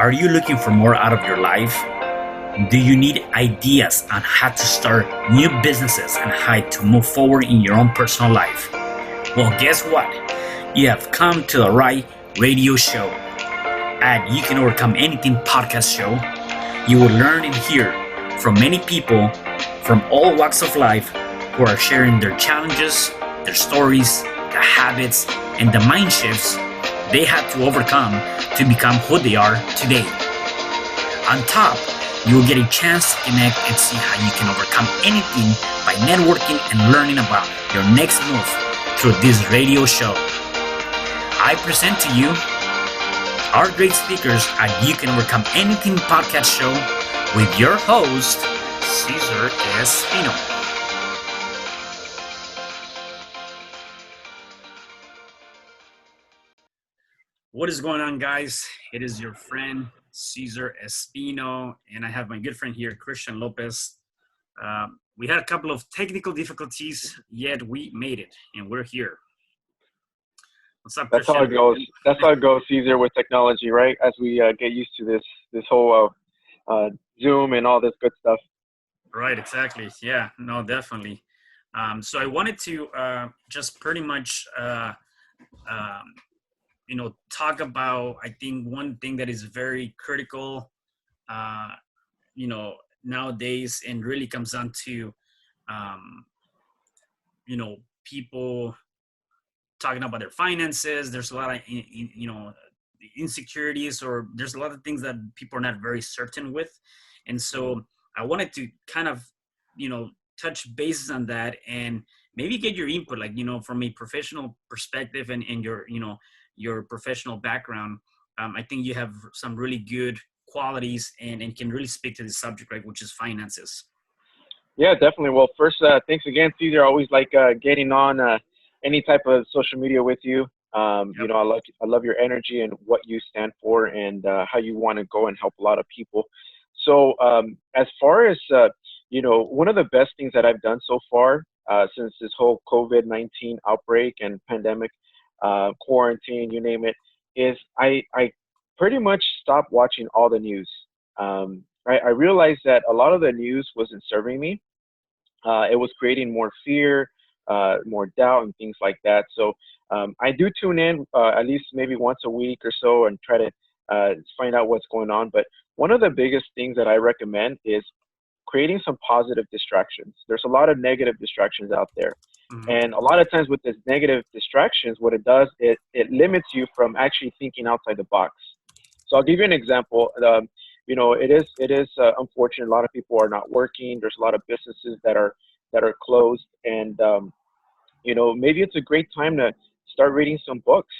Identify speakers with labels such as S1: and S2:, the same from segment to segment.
S1: Are you looking for more out of your life? Do you need ideas on how to start new businesses and how to move forward in your own personal life? Well, guess what? You have come to the right radio show. At You Can Overcome Anything podcast show, you will learn and hear from many people from all walks of life who are sharing their challenges, their stories, the habits, and the mind shifts they had to overcome to become who they are today. On top, you will get a chance to connect and see how you can overcome anything by networking and learning about your next move through this radio show. I present to you our great speakers at You Can Overcome Anything podcast show with your host, Cesar R Espino. What is going on, guys? It is your friend, Cesar Espino, and I have my good friend here, Christian Lopez. We had a couple of technical difficulties, yet we made it, and we're here. What's up,
S2: That's
S1: Christian?
S2: how it goes. That's how it goes, Caesar, with technology, right? As we get used to this whole Zoom and all this good stuff.
S1: Right, exactly. Yeah, no, definitely. So I wanted to just pretty much, talk about, I think, one thing that is very critical, nowadays, and really comes down to, people talking about their finances. There's a lot of, insecurities, or there's a lot of things that people are not very certain with. And so I wanted to kind of, touch bases on that and maybe get your input, like, from a professional perspective and your professional background. I think you have some really good qualities and can really speak to the subject, right, which is finances.
S2: Yeah, definitely. Well, first, thanks again, Caesar. I always like getting on any type of social media with you.
S1: Yep.
S2: I love your energy and what you stand for and how you want to go and help a lot of people. So as far as, one of the best things that I've done so far since this whole COVID-19 outbreak and pandemic, quarantine, you name it, is I pretty much stopped watching all the news. I realized that a lot of the news wasn't serving me. It was creating more fear, more doubt, and things like that. So I do tune in at least maybe once a week or so and try to find out what's going on. But one of the biggest things that I recommend is creating some positive distractions. There's a lot of negative distractions out there.
S1: Mhm.
S2: And a lot of times with this negative distractions, what it does, it limits you from actually thinking outside the box. So I'll give you an example. It is unfortunate. A lot of people are not working. There's a lot of businesses that are closed, and maybe it's a great time to start reading some books.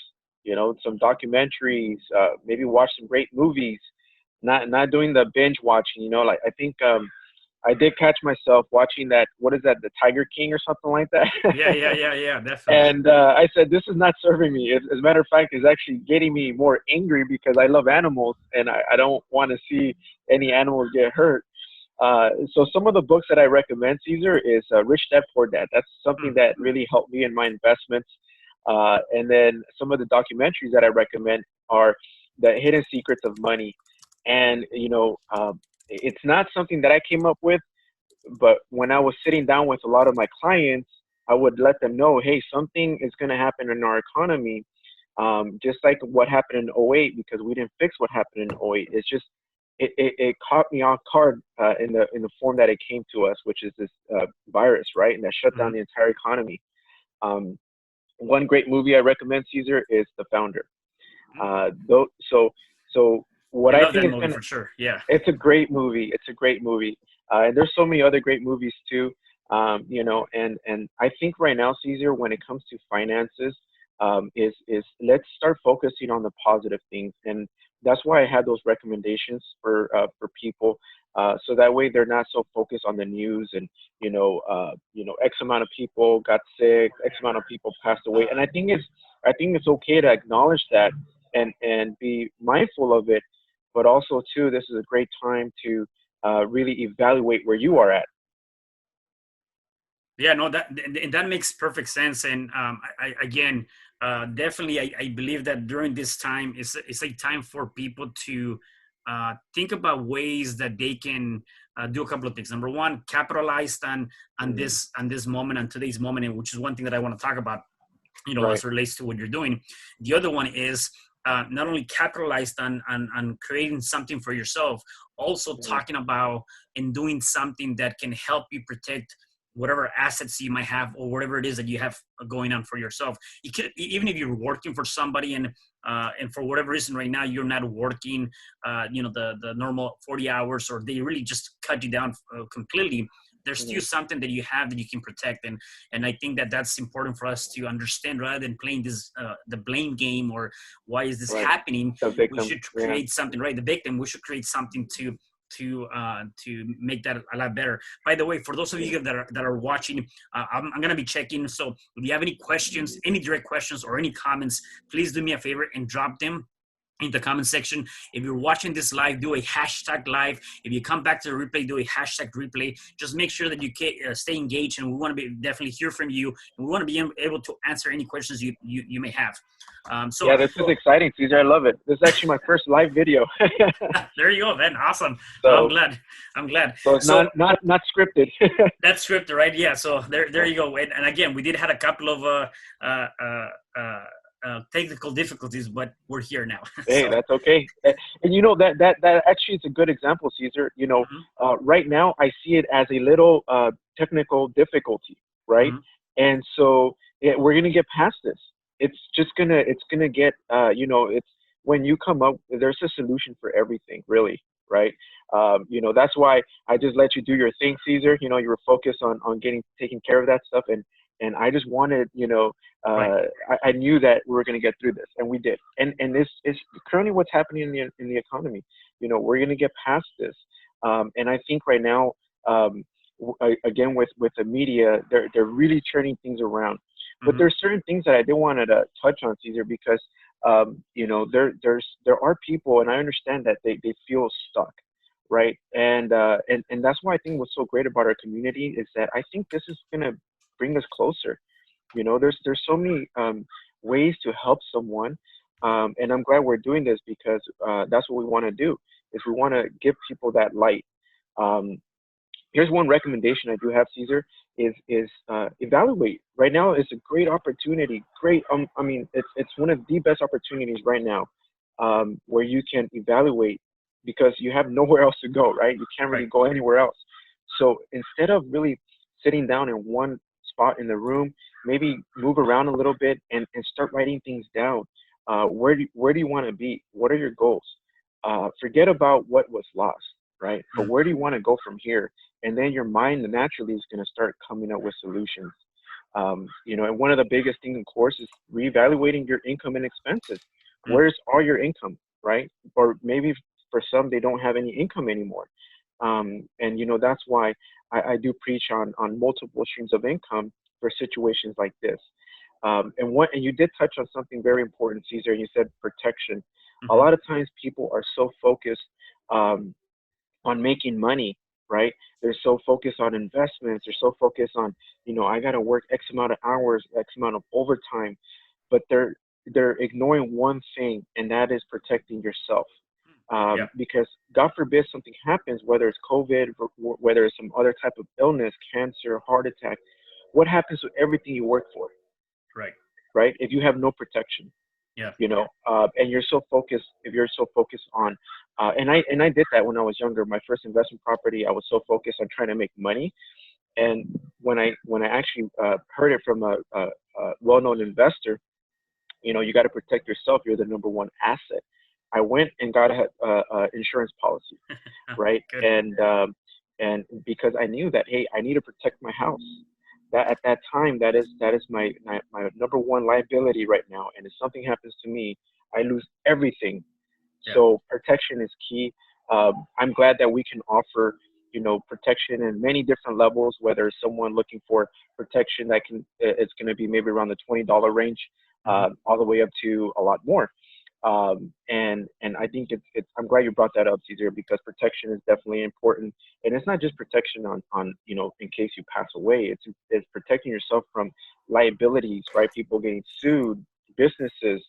S2: Some documentaries. Maybe watch some great movies. Not doing the binge watching. Like I think I did catch myself watching that. What is that? The Tiger King or something like that.
S1: Yeah, definitely.
S2: And I said, this is not serving me. As a matter of fact, it's actually getting me more angry because I love animals and I don't want to see any animals get hurt. So some of the books that I recommend, Caesar, is Rich Dad Poor Dad. That's something that really helped me in my investments. And then some of the documentaries that I recommend are The Hidden Secrets of Money. And, it's not something that I came up with, but when I was sitting down with a lot of my clients, I would let them know, hey, something is going to happen in our economy, just like what happened in '08, because we didn't fix what happened in '08. It's just, it caught me off guard in the form that it came to us, which is this virus, right? And that shut down the entire economy. One great movie I recommend, Caesar, is The Founder. So what I think is going to,
S1: for sure. Yeah.
S2: it's a great movie. It's a great movie. And there's so many other great movies too. And I think right now, Caesar, when it comes to finances, is let's start focusing on the positive things. And that's why I had those recommendations for people. So that way they're not so focused on the news and, X amount of people got sick, X amount of people passed away. And I think it's okay to acknowledge that and be mindful of it. But also, too, this is a great time to really evaluate where you are at.
S1: Yeah, no, that makes perfect sense. And definitely, I believe that during this time, it's a time for people to think about ways that they can do a couple of things. Number one, capitalize
S2: Mm,
S1: on this moment, on today's moment, and which is one thing that I want to talk about,
S2: right.
S1: as it relates to what you're doing. The other one is not only capitalized on creating something for yourself, also
S2: Mm,
S1: talking about and doing something that can help you protect whatever assets you might have or whatever it is that you have going on for yourself. You could, even if you're working for somebody and for whatever reason right now you're not working, the normal 40 hours, or they really just cut you down completely. There's still
S2: mm,
S1: something that you have that you can protect, and I think that that's important for us to understand, rather than playing this the blame game, or why is this
S2: right.
S1: happening.
S2: The
S1: We
S2: victim.
S1: should
S2: Yeah.
S1: create something, right? The victim. We should create something to make that a lot better. By the way, for those of
S2: Yeah.
S1: you that are watching, I'm gonna be checking. So if you have any questions, any direct questions or any comments, please do me a favor and drop them in the comment section. If you're watching this live, do a hashtag live. If you come back to the replay, do a hashtag replay. Just make sure that you stay engaged, and we want to be definitely hear from you, and we want to be able to answer any questions you may have. So
S2: Yeah, this is exciting, Caesar. I love it. This is actually my first live video.
S1: there you go, man. Awesome. No, I'm
S2: so
S1: glad. I'm glad.
S2: so it's
S1: So
S2: not scripted.
S1: that's scripted, right? Yeah. So there you go. And again, we did had a couple of uh, uh, uh, technical difficulties, but we're here now.
S2: Hey,
S1: So
S2: that's okay. And you know that actually is a good example, Caesar.
S1: mhm,
S2: Right now I see it as a little technical difficulty, right?
S1: mhm,
S2: And so we're gonna get past this. It's gonna get it's when you come up, there's a solution for everything, really, right? That's why I just let you do your thing, Caesar. You were focused on getting taking care of that stuff, and I just wanted,
S1: right.
S2: I knew that we were going to get through this, and we did. And this is currently what's happening in the economy. We're going to get past this. And I think right now, again with the media, they're really turning things around. But
S1: Mhm,
S2: there's certain things that I did want to touch on, Caesar, because there are people, and I understand that they feel stuck, right? And that's why I think what's so great about our community is that I think this is going to bring us closer. There's so many ways to help someone, and I'm glad we're doing this because that's what we want to do. Is we want to give people that light. Um, Here's one recommendation I do have, Caesar, is evaluate. Right now is a great opportunity. Great, I mean, it's one of the best opportunities right now, where you can evaluate because you have nowhere else to go, right? You can't
S1: right.
S2: really go anywhere else. So instead of really sitting down in one spot in the room, maybe move around a little bit and start writing things down. Where do you want to be? What are your goals? Forget about what was lost, right? But
S1: Mm,
S2: where do you want to go from here? And then your mind naturally is going to start coming up with solutions. And one of the biggest things, of course, is reevaluating your income and expenses.
S1: mm,
S2: Where's all your income, right? Or maybe for some, they don't have any income anymore. And that's why I do preach on multiple streams of income for situations like this. And you did touch on something very important, Caesar. You said protection. A
S1: mhm,
S2: lot of times people are so focused um, on making money, right? They're so focused on investments. They're so focused on, I got to work X amount of hours, X amount of overtime, but they're ignoring one thing, and that is protecting yourself.
S1: yeah,
S2: Because God forbid something happens, whether it's COVID, whether it's some other type of illness, cancer, heart attack, what happens to everything you work for,
S1: right.
S2: right? If you have no protection,
S1: Yeah.
S2: and you're so focused, if you're so focused on, and I did that when I was younger. My first investment property, I was so focused on trying to make money, and when I actually heard it from a well-known investor, you got to protect yourself. You're the number one asset. I went and got a insurance policy, right?
S1: Good.
S2: And because I knew that, hey, I need to protect my house. That at that time, that is my number one liability right now. And if something happens to me, I lose everything.
S1: Yeah.
S2: So protection is key. I'm glad that we can offer, protection in many different levels. Whether it's someone looking for protection that it's going to be maybe around the $20 range,
S1: Mhm,
S2: all the way up to a lot more. And I think it's I'm glad you brought that up, Caesar, because protection is definitely important, and it's not just protection on in case you pass away. It's protecting yourself from liabilities, right? People getting sued, businesses,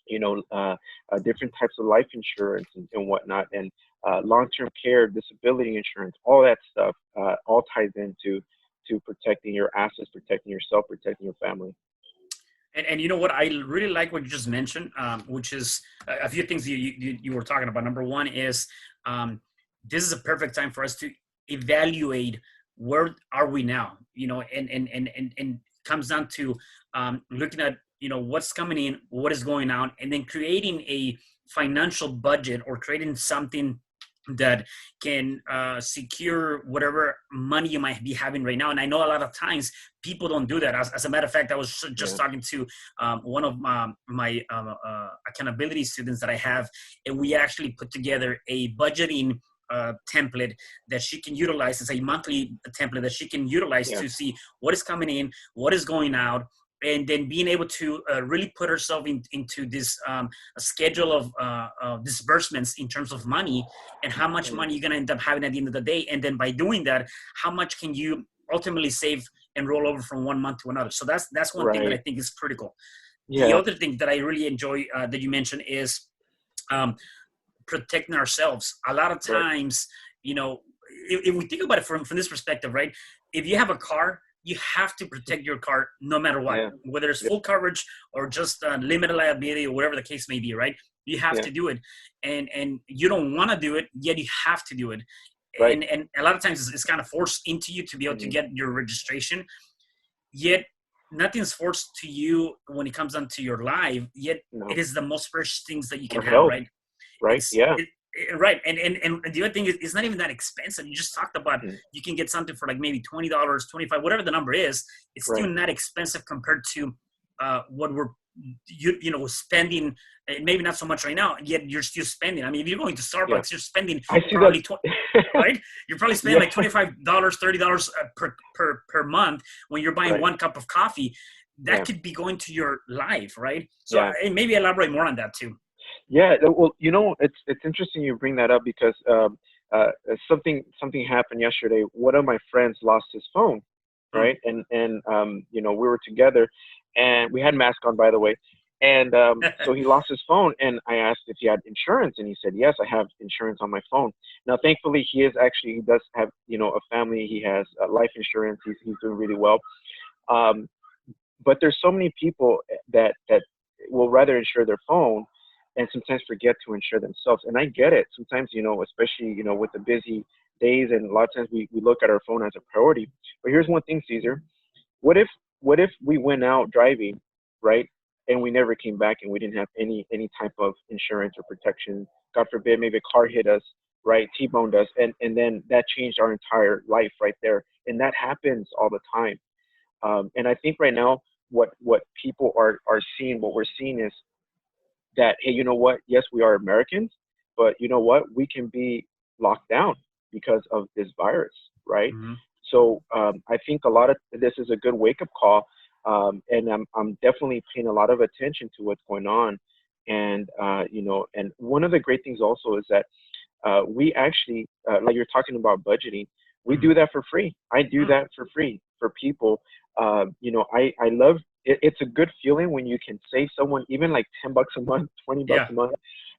S2: different types of life insurance and whatnot, and long-term care, disability insurance, all that stuff, all ties into to protecting your assets, protecting yourself, protecting your family.
S1: And you know what? I really like what you just mentioned, which is a few things you were talking about. Number one is um, this is a perfect time for us to evaluate where are we now, and comes down to looking at, what's coming in, what is going out, and then creating a financial budget or creating something that can secure whatever money you might be having right now. And I know a lot of times people don't do that. As a matter of fact, I was just talking to one of my accountability students that I have, and we actually put together a budgeting template that she can utilize. It's a monthly template that she can utilize to see what is coming in, what is going out, and then being able to really put herself into this schedule of disbursements in terms of money, and how much money you're going to end up having at the end of the day. And then by doing that, how much can you ultimately save and roll over from one month to another. So that's one thing that I think is critical. The other thing that I really enjoy that you mentioned is protecting ourselves. A lot of times, if we think about it from this perspective, right? If you have a car, you have to protect your car no matter what, whether it's full coverage or just limited liability or whatever the case may be, right? You have to do it. And you don't want to do it, yet you have to do it. And a lot of times it's kind of forced into you to be able to get your registration, yet nothing's forced to you when it comes down to your life, yet it is the most precious things that you can have, right?
S2: Right.
S1: Right. And the other thing is, it's not even that expensive. You just talked about you can get something for like maybe $20, $25, whatever the number is. It's still not expensive compared to what we're spending. Maybe not so much right now, yet you're still spending. I mean, if you're going to Starbucks, you're spending probably right? You're probably spending like $25, $30 per month when you're buying one cup of coffee. That could be going to your life, right? So maybe elaborate more on that too.
S2: Yeah, well, it's interesting you bring that up because something happened yesterday. One of my friends lost his phone, right? And we were together, and we had masks on, by the way. And so he lost his phone, and I asked if he had insurance, and he said, yes, I have insurance on my phone. Now, thankfully, he does have, a family. He has life insurance. He's doing really well. But there's so many people that will rather insure their phone and sometimes forget to insure themselves. And I get it. Sometimes, especially, with the busy days, and a lot of times we look at our phone as a priority. But here's one thing, Cesar. What if we went out driving, right, and we never came back and we didn't have any type of insurance or protection? God forbid, maybe a car hit us, right, T-boned us, and then that changed our entire life right there. And that happens all the time. And I think right now, what people are seeing, what we're seeing is that, hey, you know what? Yes, we are Americans, but you know what? We can be locked down because of this virus, right?
S1: Mm-hmm.
S2: So I think a lot of this is a good wake-up call, and I'm definitely paying a lot of attention to what's going on. And and one of the great things also is that we actually, like you're talking about budgeting, we do that for free. I do that for free for people. I love it. It's a good feeling when you can save someone even like $10 a month, $20 a month.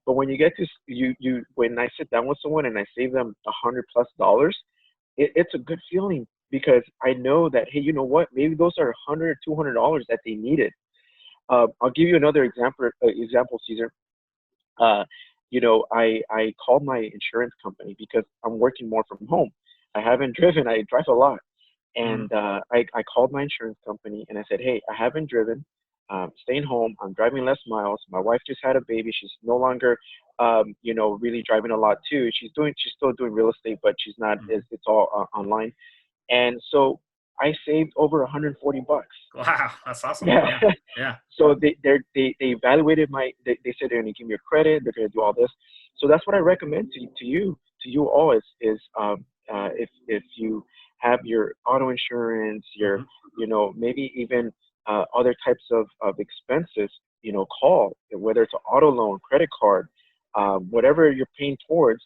S2: But when you get to when I sit down with someone and I save them $100+, it's a good feeling because I know that, hey, you know what? Maybe those are $100, $200 that they needed. I'll give you another example, Cesar. I called my insurance company because I'm working more from home. I haven't driven. I drive a lot. And I called my insurance company and I said, hey, I haven't driven, staying home. I'm driving less miles. My wife just had a baby. She's no longer, really driving a lot too. She's still doing real estate, but she's not, it's all online. And so I saved over $140.
S1: Wow, that's awesome. Yeah.
S2: So they evaluated they said they're going to give me a credit. They're going to do all this. So that's what I recommend to you all is if you have your auto insurance, your, maybe even other types of expenses, call, whether it's an auto loan, credit card, whatever you're paying towards,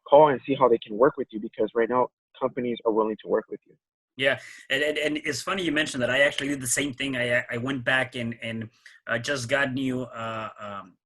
S2: call and see how they can work with you, because right now companies are willing to work with you.
S1: Yeah. And it's funny you mentioned that. I actually did the same thing. I went back and just got new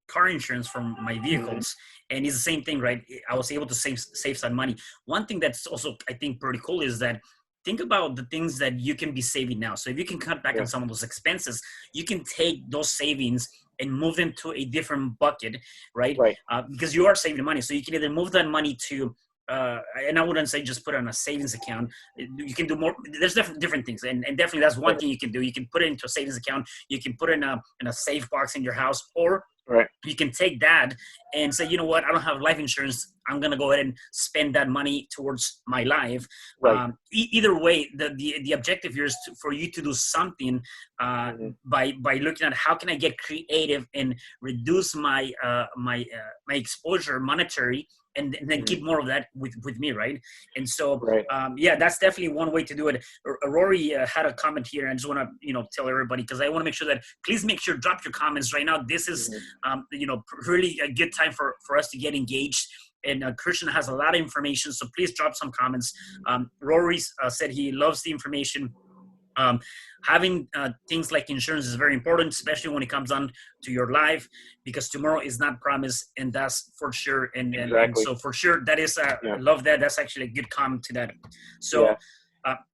S1: car insurance from my
S2: Hmm.
S1: vehicles, and it's the same thing, right? I was able to save some money. One thing that's also I think pretty cool is that think about the things that you can be saving now. So if you can cut back
S2: Yeah.
S1: on some of those expenses, you can take those savings and move them to a different bucket, right?
S2: Right.
S1: Because you are saving money, so you can either move that money to and I wouldn't say just put it on a savings account. You can do more. There's different things, and definitely that's one
S2: Right.
S1: thing you can do. You can put it into a savings account. You can put it in a safe box in your house, or
S2: Right.
S1: you can take that and say, you know what, I don't have life insurance. I'm gonna go ahead and spend that money towards my life.
S2: Right.
S1: Either way, the objective here is for you to do something
S2: Hmm.
S1: by looking at how can I get creative and reduce my exposure monetary, and then
S2: Hmm.
S1: keep more of that with me, right? And so
S2: Right.
S1: yeah, that's definitely one way to do it. Rory had a comment here, and I just want to tell everybody, because I want to make sure that please make sure drop your comments right now. This is
S2: Hmm.
S1: really a good time for us to get engaged. And Christian has a lot of information, so please drop some comments. Rory said he loves the information. Um, Having things like insurance is very important, especially when it comes on to your life, because tomorrow is not promised, and that's for sure. And
S2: Exactly.
S1: so for sure, that is
S2: Yeah.
S1: I love that. That's actually a good comment to that.
S2: Yeah.
S1: So,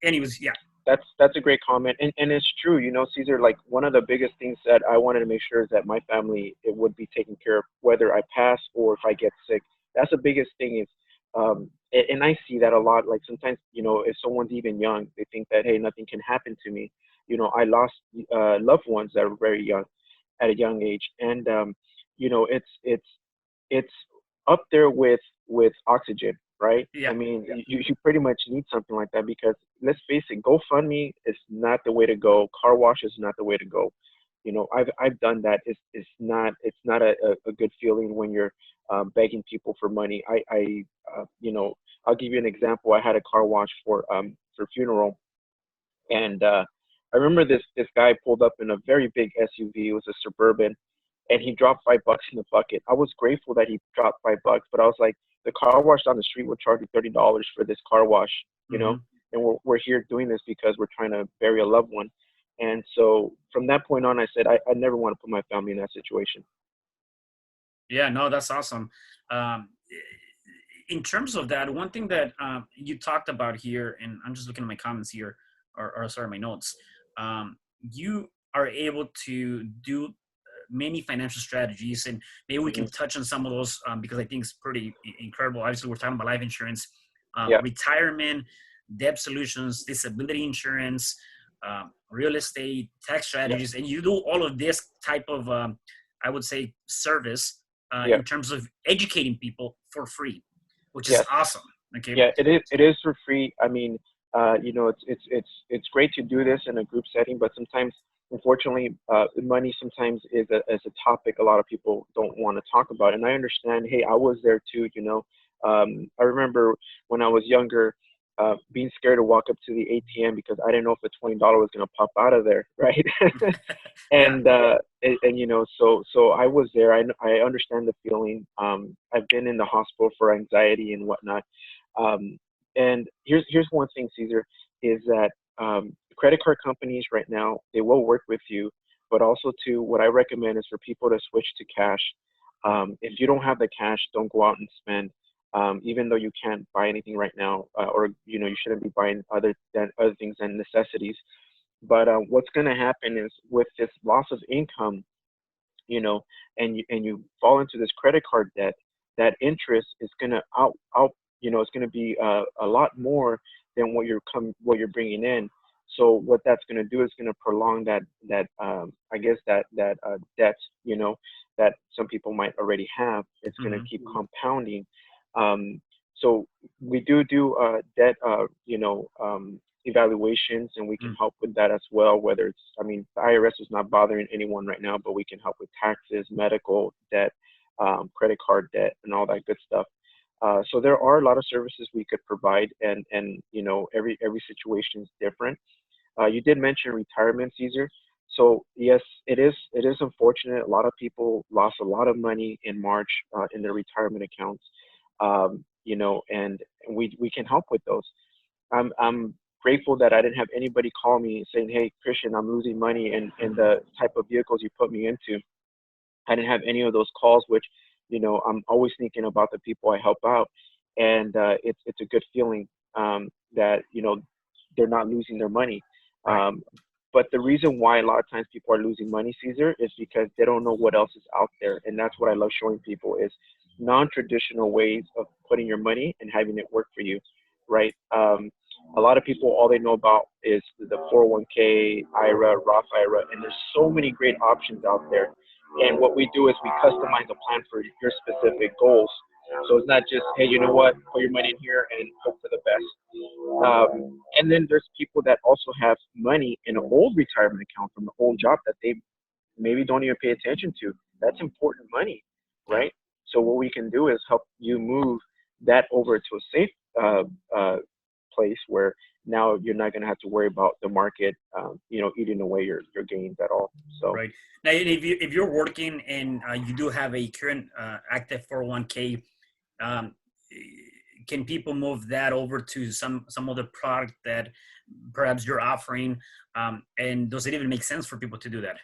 S1: anyways, yeah,
S2: That's a great comment, and it's true. You know, Caesar. Like one of the biggest things that I wanted to make sure is that my family it would be taken care of, whether I pass or if I get sick. That's the biggest thing. Is and I see that a lot. Like sometimes, if someone's even young, they think that hey, nothing can happen to me. I lost loved ones that are very young, at a young age, and it's up there with oxygen, right? I
S1: yeah,
S2: mean, you pretty much need something like that because let's face it, GoFundMe is not the way to go. Car wash is not the way to go. I've done that. It's not a good feeling when you're begging people for money. I'll give you an example. I had a car wash for funeral, and I remember this guy pulled up in a very big SUV. It was a Suburban, and he dropped $5 in the bucket. I was grateful that he dropped $5, but I was like, the car wash down the street will charge you $30 for this car wash, you know,
S1: hmm
S2: and we're here doing this because we're trying to bury a loved one. And so from that point on, I said I never want to put my family in that situation.
S1: yeah. No, that's awesome. Um, in terms of that, one thing that you talked about here, and I'm just looking at my comments here, or sorry, my notes. You are able to do many financial strategies, and maybe we
S2: Hmm.
S1: can touch on some of those because I think it's pretty incredible. Obviously, we're talking about life insurance,
S2: Yeah.
S1: retirement, debt solutions, disability insurance, real estate, tax
S2: Yeah.
S1: strategies, and you do all of this type of, I would say, service
S2: Yeah.
S1: in terms of educating people for free, which is
S2: Yes.
S1: awesome. Okay.
S2: Yeah, it is. It is for free. I mean, it's great to do this in a group setting, but sometimes, unfortunately, money sometimes is a topic a lot of people don't want to talk about. And I understand. Hey, I was there too. I remember when I was younger, being scared to walk up to the ATM because I didn't know if the $20 was going to pop out of there, right?
S1: Yeah.
S2: And so I was there. I understand the feeling. I've been in the hospital for anxiety and whatnot. um, and here's one thing, Caesar, is that credit card companies right now they will work with you, but also too, what I recommend is for people to switch to cash. If you don't have the cash, don't go out and spend. Even though you can't buy anything right now, or you shouldn't be buying other things than necessities. But what's going to happen is with this loss of income, you know, and you fall into this credit card debt, that interest is gonna it's gonna be a lot more than what you're bringing in. So what that's gonna do is gonna prolong that I guess that debt, that some people might already have. It's gonna
S1: hmm
S2: keep compounding. Um, so we do debt, evaluations, and we can help with that as well. Whether it's, I mean, the IRS is not bothering anyone right now, but we can help with taxes, medical debt, credit card debt, and all that good stuff. So there are a lot of services we could provide, and every situation is different. You did mention retirement, Caesar. So yes, it is unfortunate. A lot of people lost a lot of money in March in their retirement accounts. And we can help with those. I'm grateful that I didn't have anybody call me saying, "Hey, Christian, I'm losing money in the type of vehicles you put me into." I didn't have any of those calls, which, I'm always thinking about the people I help out, and it's a good feeling, that they're not losing their money.
S1: Right.
S2: Um, but the reason why a lot of times people are losing money, Caesar, is because they don't know what else is out there, and that's what I love showing people is non-traditional ways of putting your money and having it work for you, right? A lot of people, all they know about is the 401k, IRA, Roth IRA, and there's so many great options out there. And what we do is we customize a plan for your specific goals. So it's not just, hey, you know what, put your money in here and hope for the best. And then there's people that also have money in an old retirement account from an old job that they maybe don't even pay attention to. That's important money,
S1: Yeah.
S2: right? So what we can do is help you move that over to a safe uh, uh, place where now you're not going to have to worry about the market, eating away your gains at all. So
S1: Right. Now, if you're working and you do have a current active 401k, um, can people move that over to some other product that perhaps you're offering? And does it even make sense for people to do that?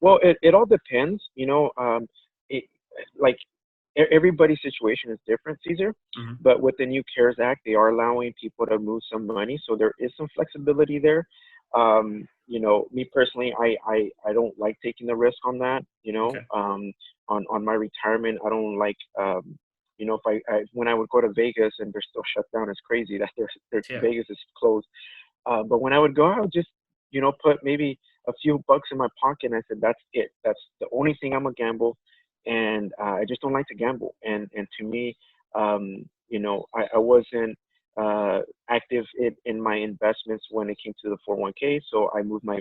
S2: well, it all depends, it, like everybody's situation is different, Caesar.
S1: Hmm.
S2: But with the new CARES Act, they are allowing people to move some money, so there is some flexibility there. Me personally, I don't like taking the risk on that.
S1: Okay.
S2: On my retirement, I don't like. If when I would go to Vegas and they're still shut down, it's crazy that
S1: Yeah.
S2: Vegas is closed. But when I would go, I would just, put maybe a few bucks in my pocket. And I said, that's it. That's the only thing I'm gonna gamble, and I just don't like to gamble. And to me, I wasn't active in my investments when it came to the 401k. So I moved my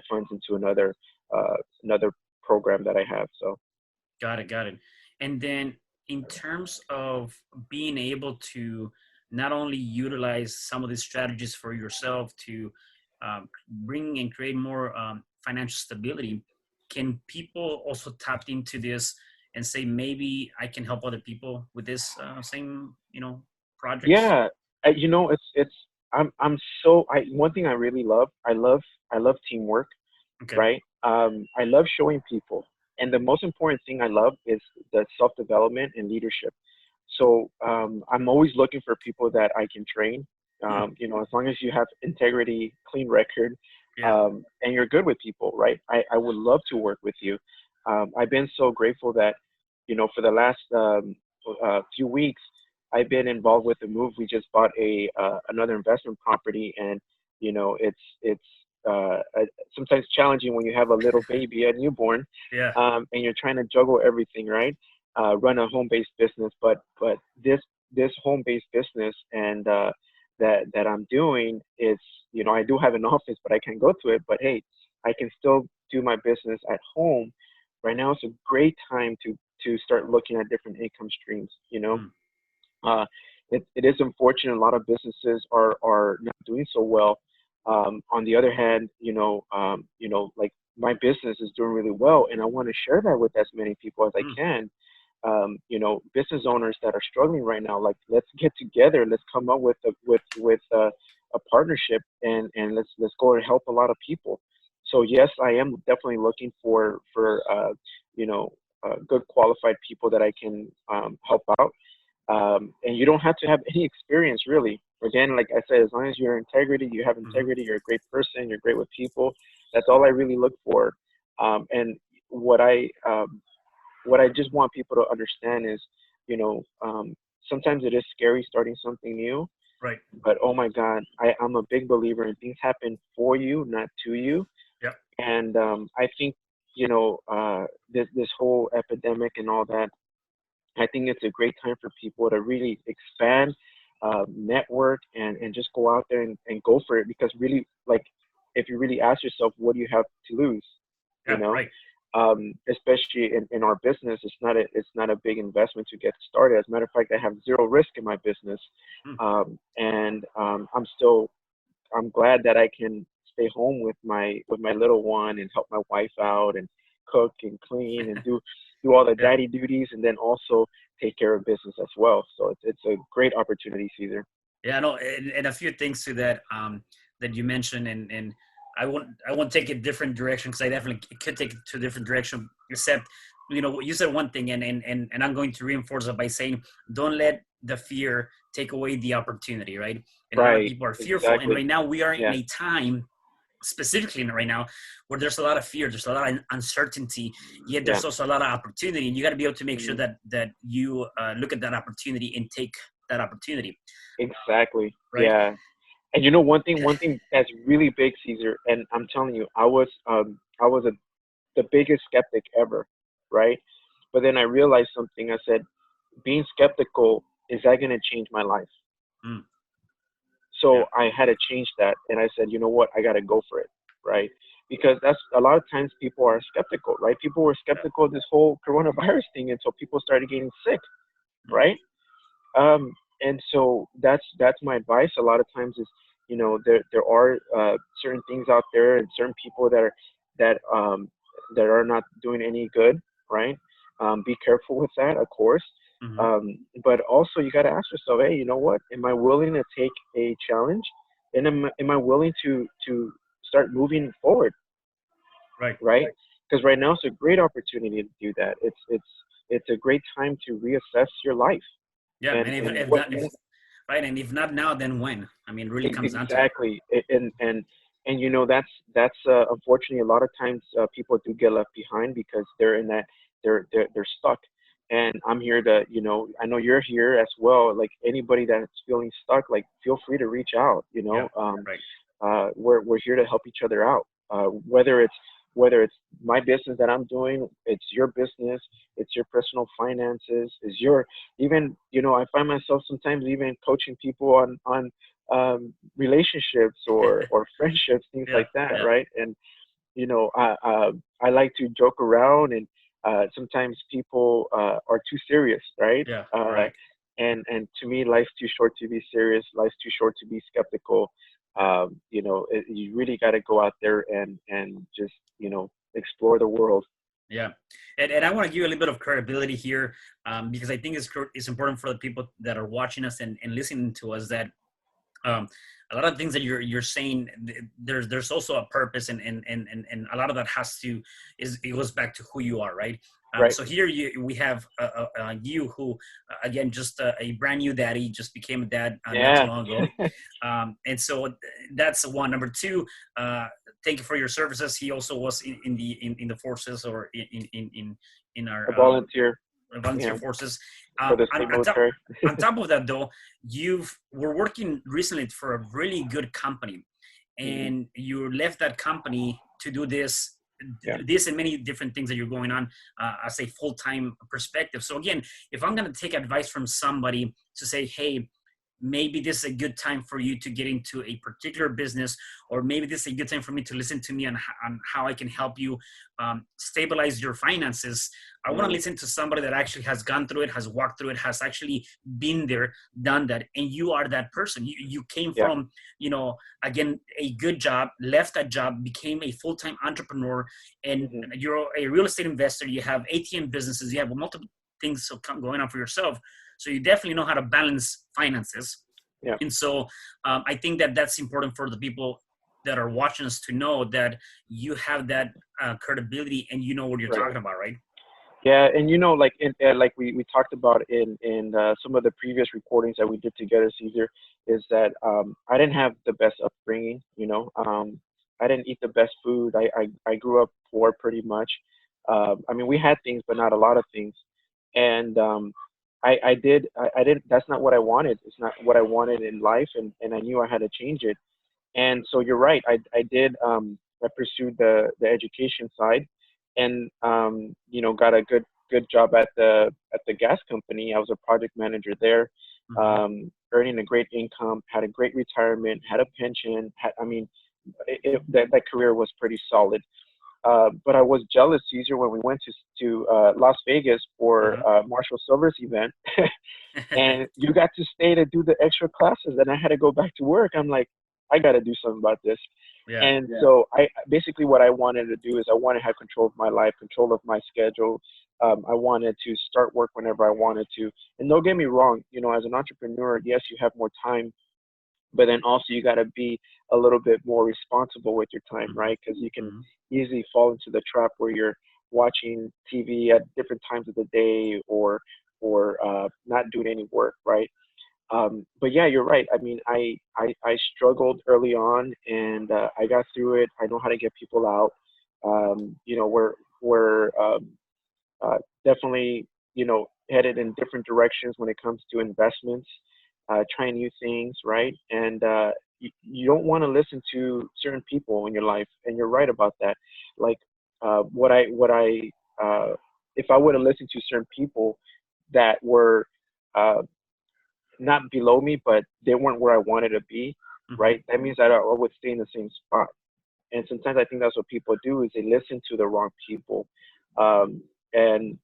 S2: funds into another program that I have. So
S1: Got it, got it. And then in terms of being able to not only utilize some of these strategies for yourself to bring and create more financial stability, can people also tap into this and say, maybe I can help other people with this same, projects?
S2: yeah, it's I'm so I one thing I really love, I love teamwork,
S1: Okay.
S2: right? I love showing people, and the most important thing I love is the self development and leadership. So I'm always looking for people that I can train.
S1: Hmm.
S2: As long as you have integrity, clean record,
S1: Yeah.
S2: and you're good with people, right? I would love to work with you. I've been so grateful that, for the last few weeks, I've been involved with the move. We just bought another investment property, and it's sometimes challenging when you have a little baby, a newborn,
S1: Yeah.
S2: and you're trying to juggle everything, right? Run a home-based business, but this home-based business and that I'm doing is, I do have an office, but I can't go to it. But hey, I can still do my business at home. Right now, it's a great time to start looking at different income streams.
S1: Hmm.
S2: Uh, it is unfortunate a lot of businesses are not doing so well. On the other hand, like my business is doing really well, and I want to share that with as many people as I
S1: Hmm.
S2: can. Business owners that are struggling right now, like let's get together, let's come up with a partnership, and let's go and help a lot of people. So yes, I am definitely looking for you know good qualified people that I can help out, and you don't have to have any experience really. Again, like I said, as long as you have
S1: Hmm.
S2: integrity, you're a great person, you're great with people. That's all I really look for. And what I what I just want people to understand is, you know, um, sometimes it is scary starting something new,
S1: Right.
S2: but oh my God, I'm a big believer in things happen for you, not to you.
S1: Yeah.
S2: And I think, this whole epidemic and all that, I think it's a great time for people to really expand, network, and just go out there and go for it. Because really, like, if you really ask yourself, what do you have to lose? You
S1: Yeah.
S2: know,
S1: Right.
S2: especially in our business, it's not a big investment to get started. As a matter of fact, I have zero risk in my business,
S1: Hmm.
S2: and I'm glad that I can stay home with my little one and help my wife out and cook and clean and do all the
S1: Yeah.
S2: daddy duties, and then also take care of business as well. So it's a great opportunity, Caesar.
S1: Yeah, no, and a few things to that that you mentioned, and I won't take a different direction because I definitely could take it to a different direction. Except, you said one thing, and I'm going to reinforce it by saying, don't let the fear take away the opportunity, right? And a lot of
S2: Right.
S1: people are fearful, and
S2: Exactly.
S1: right now we are in
S2: Yeah.
S1: a time, specifically right now, where there's a lot of fear, there's a lot of uncertainty, yet
S2: Yeah.
S1: there's also a lot of opportunity, and you got to be able to make sure
S2: Mhm.
S1: that you look at that opportunity and take that opportunity,
S2: Exactly.
S1: right?
S2: Yeah. And one thing that's really big, Caesar, and I'm telling you, I was the biggest skeptic ever, right? But then I realized something. I said, being skeptical, is that going to change my life?
S1: Mm,
S2: So
S1: yeah,
S2: I had to change that, and I said, you know what, I got to go for it, right? Because that's a lot of times people are skeptical, right? People were
S1: yeah,
S2: skeptical of this whole coronavirus thing until people started getting sick,
S1: mm,
S2: right? And so that's my advice. A lot of times is, there are certain things out there and certain people that um, that are not doing any good, right? Be careful with that, of course.
S1: hmm,
S2: But also you got to ask yourself, hey, you know what? Am I willing to take a challenge, and am I willing to start moving forward,
S1: right,
S2: right? Because right now it's a great opportunity to do that. It's a great time to reassess your life
S1: yeah. And
S2: and
S1: if
S2: what
S1: not, if right, and if not now, then when? I mean, it really comes down to it.
S2: exactly. And that's unfortunately a lot of times people do get left behind because they're in that they're stuck. And I'm here to, I know you're here as well. Like anybody that's feeling stuck, like feel free to reach out.
S1: Yeah, right.
S2: We're here to help each other out. Whether it's my business that I'm doing, it's your business, it's your personal finances, is your even I find myself sometimes even coaching people on relationships or friendships, things
S1: Yeah,
S2: like that,
S1: yeah,
S2: right? And I like to joke around, and sometimes people are too serious, right?
S1: yeah,
S2: Uh,
S1: right.
S2: and to me, life's too short to be serious. Life's too short to be skeptical. You really got to go out there and just explore the world.
S1: Yeah, and I want to give you a little bit of credibility here, because I think it's important for the people that are watching us and listening to us that, um, a lot of things that you're saying, there's also a purpose, and a lot of that has to is it goes back to who you are, right?
S2: Right.
S1: So here we have you who, again, just a brand new daddy, just became a dad not too
S2: Yeah.
S1: long ago, and so that's one. Number two, thank you for your services. He also was in the forces, or in our
S2: A volunteer.
S1: volunteer
S2: Yeah.
S1: forces.
S2: For the
S1: On,
S2: state
S1: on top
S2: military.
S1: on top of that, though, we're working recently for a really good company,
S2: Hmm.
S1: and you left that company to do
S2: Yeah.
S1: this and many different things that you're going on, as a full-time perspective. So again, if I'm going to take advice from somebody to say, hey, maybe this is a good time for you to get into a particular business, or maybe this is a good time for me to listen to me on how I can help you stabilize your finances. I want to
S2: Mm.
S1: listen to somebody that actually has gone through it, has walked through it, has actually been there, done that, and you are that person. You came
S2: Yeah.
S1: from, again, a good job, left that job, became a full-time entrepreneur, and
S2: Hmm.
S1: you're a real estate investor. You have ATM businesses, you have multiple things going on for yourself, so you definitely know how to balance finances.
S2: Yeah.
S1: And so, I think that that's important for the people that are watching us to know that you have that credibility, and you know what you're
S2: Right.
S1: talking about, right?
S2: Yeah, and like we talked about in some of the previous recordings that we did together, Caesar, is that I didn't have the best upbringing. I didn't eat the best food. I grew up poor pretty much. I mean, we had things, but not a lot of things. And I didn't. That's not what I wanted. It's not what I wanted in life, and I knew I had to change it. And so you're right. I did. I pursued the education side, and got a good job at the gas company. I was a project manager there,
S1: Mm-hmm.
S2: earning a great income, had a great retirement, had a pension. I mean, that career was pretty solid. But I was jealous, Caesar, when we went to Las Vegas for
S1: Uh-huh.
S2: Marshall Silver's event, and you got to stay to do the extra classes, and I had to go back to work. I'm like, I got to do something about this.
S1: Yeah.
S2: And so I basically what I wanted to do is I wanted to have control of my life, control of my schedule. I wanted to start work whenever I wanted to. And don't get me wrong, as an entrepreneur, yes, you have more time, but then also you got to be a little bit more responsible with your time,
S1: Mm-hmm.
S2: right? Because you can
S1: Mm-hmm.
S2: easily fall into the trap where you're watching TV at different times of the day, or not doing any work, right? But yeah, you're right. I mean, I struggled early on, and I got through it. I know how to get people out. We're definitely, headed in different directions when it comes to investments, trying new things, right? And you don't want to listen to certain people in your life, and you're right about that. Like, uh, if I would have listened to certain people that were uh, not below me, but they weren't where I wanted to be,
S1: Mm-hmm.
S2: right? That means that I would stay in the same spot. And sometimes I think that's what people do is they listen to the wrong people. And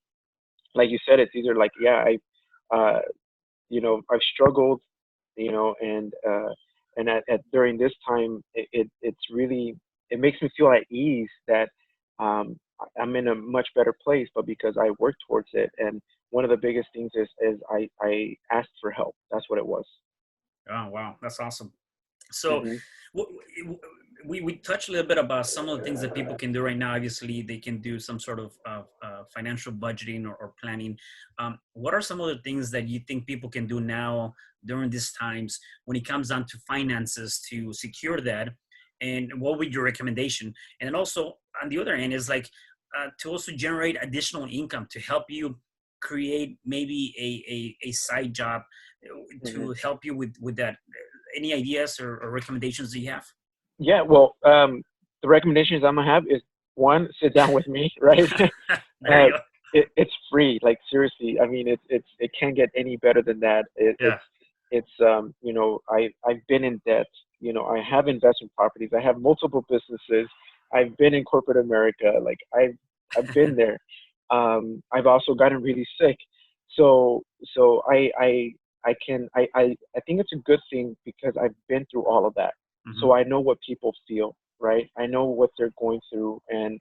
S2: like you said, it's either like, yeah, I've struggled, and at during this time, it's really, it makes me feel at ease that I'm in a much better place, but because I worked towards it. And one of the biggest things is I asked for help. That's what it was.
S1: Oh, wow, that's awesome. So
S2: Hmm.
S1: w- we touched a little bit about some of the things that people can do right now. Obviously, they can do some sort of financial budgeting or planning. What are some of the things that you think people can do now during these times when it comes down to finances to secure that? And what would your recommendation? And then also on the other hand is like to also generate additional income to help you create maybe a side job
S2: Hmm.
S1: to help you with that. Any ideas or recommendations that you have?
S2: Yeah, well, the recommendations I'm gonna have is one, sit down with me, right?
S1: There
S2: uh,
S1: you go.
S2: it's free. Like seriously, I mean, it can't get any better than that.
S1: Yeah.
S2: I've been in debt. I have investment properties. I have multiple businesses. I've been in corporate America. Like I've been there. I've also gotten really sick. So I think it's a good thing because I've been through all of that.
S1: Hmm.
S2: So I know what people feel, right? I know what they're going through, and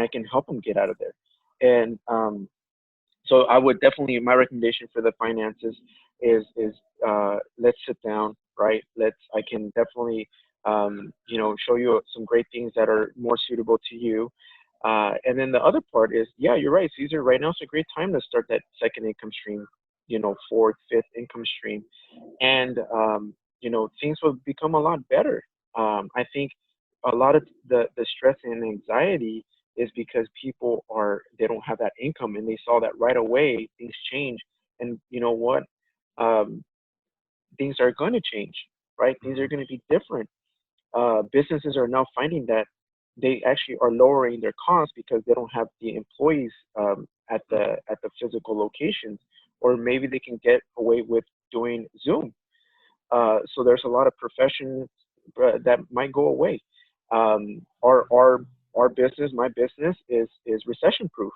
S2: I can help them get out of there. And so I would definitely, my recommendation for the finances is let's sit down, right? I can definitely show you some great things that are more suitable to you. And then the other part is, yeah, you're right, Caesar. Right now it's a great time to start that second income stream, fourth, fifth income stream, and things will become a lot better. I think a lot of the stress and anxiety is because people they don't have that income, and they saw that right away things change. And you know what, um, things are going to change, right? Things are
S1: Hmm.
S2: going to be different. Businesses are now finding that they actually are lowering their costs because they don't have the employees at the physical locations, or maybe they can get away with doing Zoom. So there's a lot of professions that might go away. Our business, my business, is recession proof.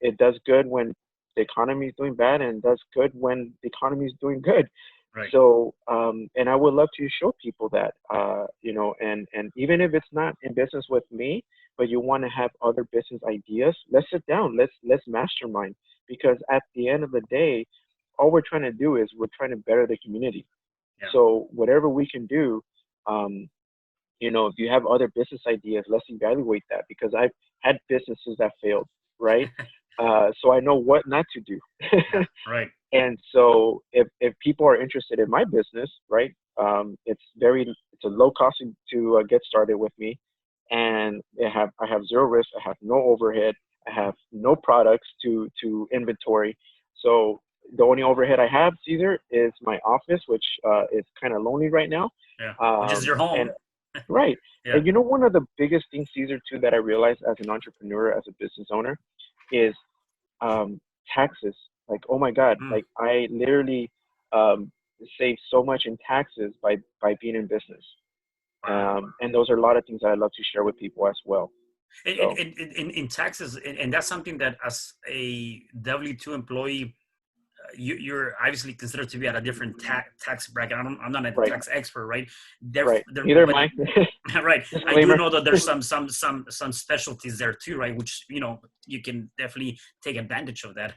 S2: It does good when the economy is doing bad, and does good when the economy is doing good.
S1: Right.
S2: So, and I would love to show people that, and even if it's not in business with me, but you want to have other business ideas, let's sit down, let's mastermind, because at the end of the day, all we're trying to do is we're trying to better the community.
S1: Yeah.
S2: So whatever we can do, um, if you have other business ideas, let's evaluate that, because I've had businesses that failed, right? So I know what not to do.
S1: Yeah. Right.
S2: And so if people are interested in my business, right, it's a low cost to get started with me, and I have zero risk. I have no overhead. I have no products to inventory. So the only overhead I have, Caesar, is my office, which is kind of lonely right now.
S1: Yeah. Which is your
S2: And
S1: home.
S2: right.
S1: Yeah.
S2: And one of the biggest things, Caesar, too, that I realized as an entrepreneur, as a business owner, is um, taxes. Like, oh my God,
S1: Mm.
S2: like I literally um, save so much in taxes by being in business.
S1: Wow.
S2: And those are a lot of things that I love to share with people as well. So,
S1: In taxes, and that's something that as a W-2 employee, you're obviously considered to be at a different tax bracket. I'm not a
S2: right,
S1: tax expert, right?
S2: right.
S1: There,
S2: Neither am
S1: but
S2: I.
S1: right, I do
S2: Disclaimer.
S1: know that there's some specialties there too, right? Which you can definitely take advantage of that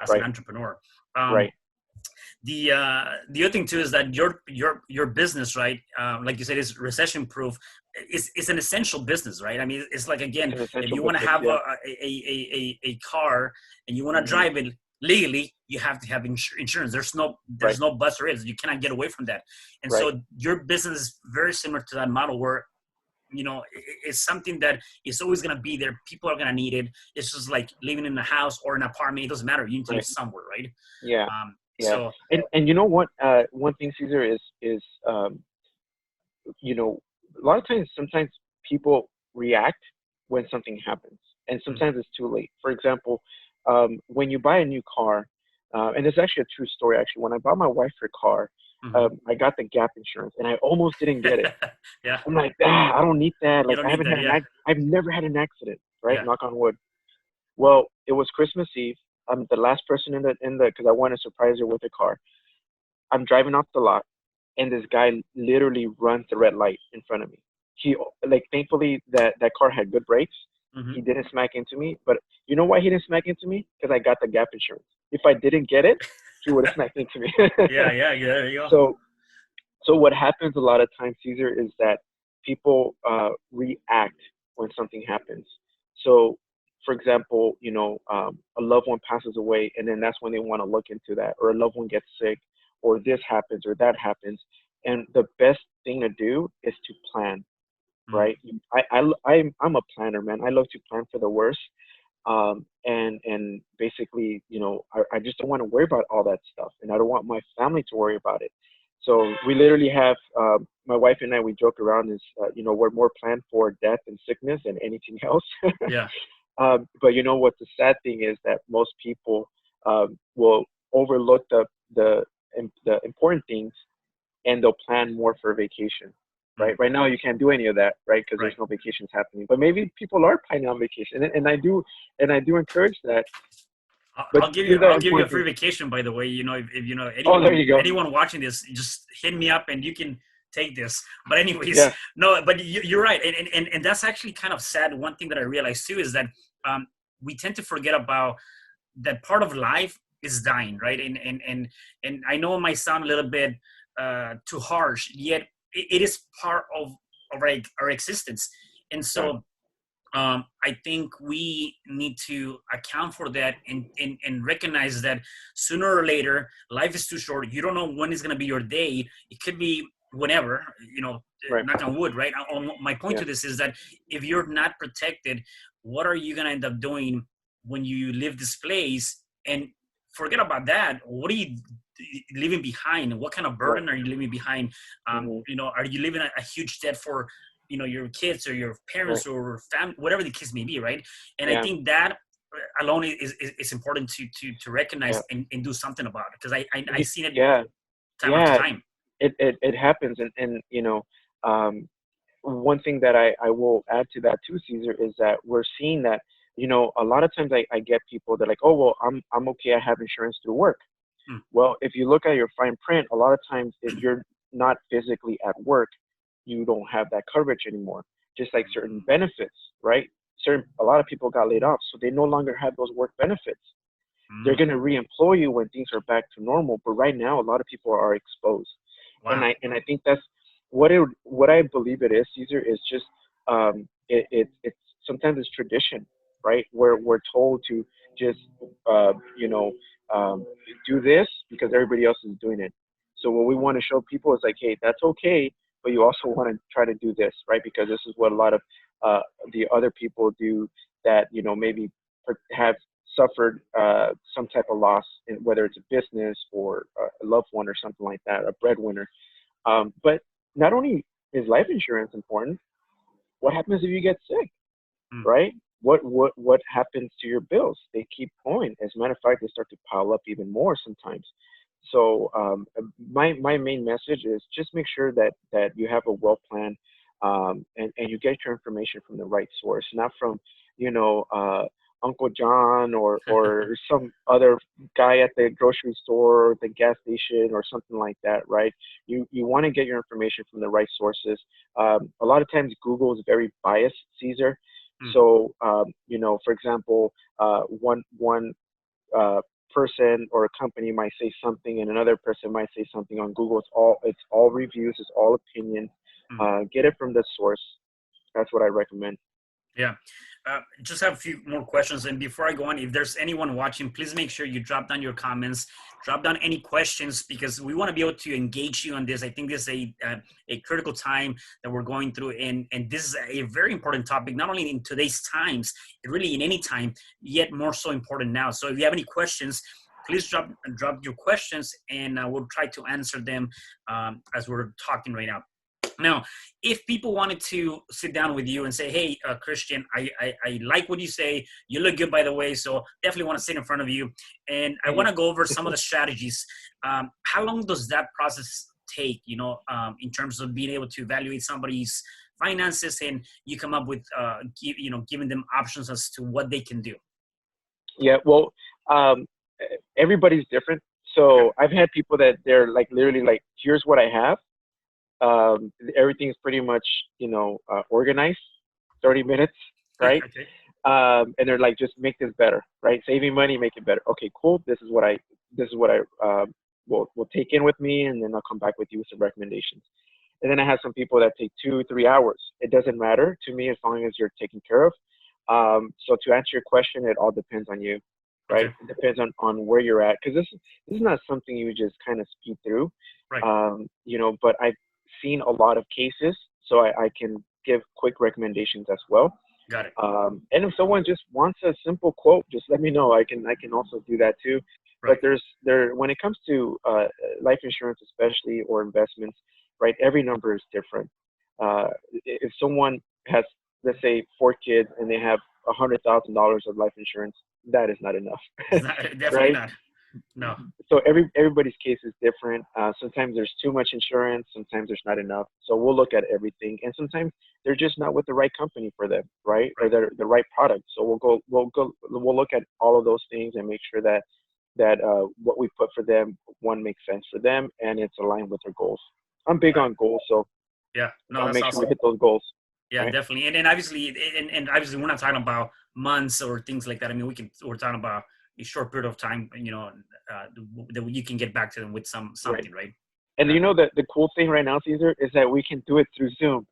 S1: as an
S2: Right,
S1: entrepreneur. Um,
S2: right.
S1: The other thing too is that your business, right? Like you said, is recession proof. It's an essential business, right? I mean, it's like,
S2: It's
S1: again,
S2: an
S1: if
S2: essential
S1: you want to
S2: business.
S1: have
S2: Yeah.
S1: a car and you want to
S2: Hmm.
S1: drive it legally, you have to have insurance.
S2: Right.
S1: There's no buts or ifs. You cannot get away from that. And
S2: Right.
S1: so your business is very similar to that model where, it's something that is always going to be there. People are going to need it. It's just like living in a house or an apartment. It doesn't matter. You need to live
S2: Right.
S1: somewhere, right?
S2: Yeah. Yeah.
S1: So
S2: And you know what? One thing, Caesar, is you know, a lot of times, sometimes people react when something happens, and
S1: mm,
S2: sometimes it's too late. For example, when you buy a new car, and it's actually a true story. Actually, when I bought my wife her car,
S1: mhm.
S2: I got the gap insurance, and I almost didn't get it.
S1: Yeah,
S2: I'm like, I don't need that.
S1: you
S2: Like,
S1: don't need that. Yeah,
S2: I've never had an accident, right?
S1: yeah.
S2: Knock on wood. Well, it was Christmas Eve. I'm the last person in the because I wanted to surprise her with a car. I'm driving off the lot, and this guy literally runs the red light in front of me. He like thankfully that car had good brakes. He
S1: Hmm.
S2: didn't smack into me, but you know why he didn't smack into me? Because I got the gap insurance. If I didn't get it, he would have smacked into me.
S1: Yeah, yeah, yeah. There you go.
S2: so so what happens a lot of times, Caesar, is that people react when something happens. So, for example, a loved one passes away, and then that's when they want to look into that, or a loved one gets sick, or this happens, or that happens. And the best thing to do is to plan,
S1: Mm,
S2: right? I'm a planner, man. I love to plan for the worst, and basically, I just don't want to worry about all that stuff, and I don't want my family to worry about it. So we literally have my wife and I. We joke around is we're more planned for death and sickness than anything else.
S1: yeah,
S2: But you know what? The sad thing is that most people will overlook the important things, and they'll plan more for vacation.
S1: mm,
S2: Right now, you can't do any of that, right? Because there's
S1: right.
S2: no vacations happening. But maybe people are planning on vacation, and I do encourage that. But do the
S1: I'll give you a
S2: important
S1: free
S2: things.
S1: vacation. By the way, if
S2: Oh, there you go.
S1: anyone watching this, just hit me up and you can take this. But anyways,
S2: Yes.
S1: no, but you're right, and that's actually kind of sad. One thing that I realized too is that um, we tend to forget about that part of life is dying, right? And I know it might sound a little bit too harsh, yet it is part of our existence. And
S2: Yeah.
S1: so I think we need to account for that and recognize that sooner or later, life is too short. You don't know when it's going to be your day. It could be whenever,
S2: Right.
S1: knock on wood, right? My point
S2: Yeah.
S1: to this is that if you're not protected, what are you going to end up doing when you leave this place? And forget about that. What are you leaving behind? What kind of
S2: Right.
S1: burden are you leaving behind?
S2: Hmm.
S1: Are you leaving a huge debt for your kids or your
S2: Right.
S1: parents or family, whatever the case may be, right? And I
S2: Yeah.
S1: think that alone is important to
S2: Yeah.
S1: recognize and do something about it, because I seen it
S2: Yeah.
S1: time after
S2: Yeah.
S1: time.
S2: It happens, and um, one thing that I will add to that too, Caesar, is that we're seeing that a lot of times I get people that are like, oh well, I'm okay, I have insurance through work.
S1: Mm,
S2: Well, if you look at your fine print, a lot of times if you're not physically at work, you don't have that coverage anymore. Just like certain benefits, right? A lot of people got laid off, so they no longer have those work benefits. They're
S1: mm,
S2: going to reemploy you when things are back to normal, but right now a lot of people are exposed, and
S1: wow.
S2: I think that's what I believe it is. Caesar is just it's sometimes it's tradition, right? Where we're told to just uh, you know um, do this because everybody else is doing it. So what we want to show people is like, hey, that's okay, but you also want to try to do this, right? Because this is what a lot of uh, the other people do that maybe have suffered some type of loss, in, whether it's a business or a loved one or something like that, a breadwinner. But not only is life insurance important, what happens if you get sick,
S1: Mm,
S2: right? What happens to your bills? They keep going. As a matter of fact, they start to pile up even more sometimes. So my main message is just make sure that you have a well plan, and you get your information from the right source, not from you know uh, Uncle John or some other guy at the grocery store or the gas station or something like that, right? You want to get your information from the right sources. A lot of times Google is very biased, Caesar.
S1: mm,
S2: So for example, one uh, person or a company might say something, and another person might say something on Google. It's all reviews, it's all opinions.
S1: Mhm.
S2: Get it from the source. That's what I recommend.
S1: Yeah. Just have a few more questions. And before I go on, if there's anyone watching, please make sure you drop down your comments, drop down any questions, because we want to be able to engage you on this. I think this is a critical time that we're going through. And this is a very important topic, not only in today's times, really in any time, yet more so important now. So if you have any questions, please drop your questions, and we'll try to answer them as we're talking right now. Now, if people wanted to sit down with you and say, hey, Christian, I like what you say. You look good, by the way, so definitely want to sit in front of you. And I want to go over some of the strategies. How long does that process take, in terms of being able to evaluate somebody's finances, and you come up with, giving them options as to what they can do?
S2: Yeah, well, um, everybody's different.
S1: Okay.
S2: So I've had people that they're like literally like, here's what I have. Everything's pretty much, organized, 30 minutes, right?
S1: Okay.
S2: And they're like, just make this better, right? Saving money, make it better. Okay, cool. This is what I will take in with me, and then I'll come back with you with some recommendations. And then I have some people that take 2, 3 hours. It doesn't matter to me as long as you're taken care of. So to answer your question, it all depends on you, right?
S1: Okay.
S2: It depends on where you're at, because this is not something you just kind of speed through.
S1: Right.
S2: But I've seen a lot of cases, so I can give quick recommendations as well.
S1: Got it.
S2: And if someone just wants a simple quote, just let me know. I can also do that too. But
S1: Right.
S2: when it comes to life insurance, especially, or investments, right? Every number is different. If someone has, let's say, 4 kids and they have $100,000 of life insurance, that is not enough,
S1: It's not, definitely
S2: right?
S1: not. No.
S2: So everybody's case is different. Sometimes there's too much insurance, sometimes there's not enough. So we'll look at everything, and sometimes they're just not with the right company for them, right? Or
S1: Right.
S2: they're the right product. So we'll look at all of those things and make sure that what we put for them, one, makes sense for them, and it's aligned with their goals. I'm big
S1: Got it.
S2: on goals, so
S1: Yeah. No,
S2: I'll
S1: that's
S2: make sure we
S1: awesome.
S2: hit those goals,
S1: Yeah,
S2: right?
S1: definitely. And obviously, and obviously, we're not talking about months or things like that. I mean, we're talking about a short period of time, that you can get back to them with
S2: Right.
S1: something, right?
S2: And
S1: Yeah.
S2: that the cool thing right now, Caesar, is that we can do it through Zoom,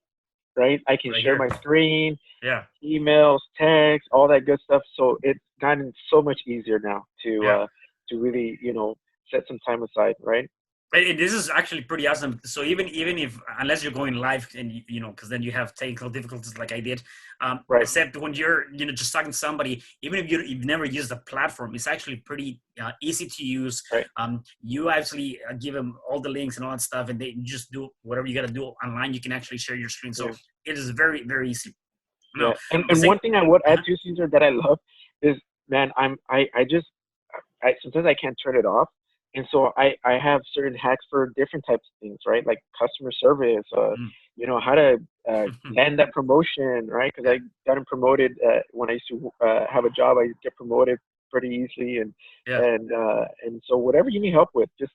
S2: right? I can
S1: Right
S2: share
S1: here.
S2: my screen,
S1: Yeah.
S2: emails, texts, all that good stuff. So it's gotten so much easier now
S1: Yeah.
S2: to really, set some time aside, right?
S1: This is actually pretty awesome. So even if, unless you're going live, and because then you have technical difficulties like I did,
S2: Right.
S1: except when you're just talking to somebody, even if you've never used the platform, it's actually pretty easy to use.
S2: Right.
S1: You actually give them all the links and all that stuff, and they just do whatever you got to do online. You can actually share your screen, so
S2: Yeah.
S1: it is very, very easy.
S2: Yeah.
S1: Now,
S2: And
S1: say,
S2: one thing I would add to, Caesar, that I love is, man, sometimes I can't turn it off. And so I have certain hacks for different types of things, right? Like customer service, how to land that promotion, right? Because
S1: yeah,
S2: I gotten promoted when I used to have a job. I get promoted pretty easily,
S1: yeah.
S2: and so whatever you need help with, just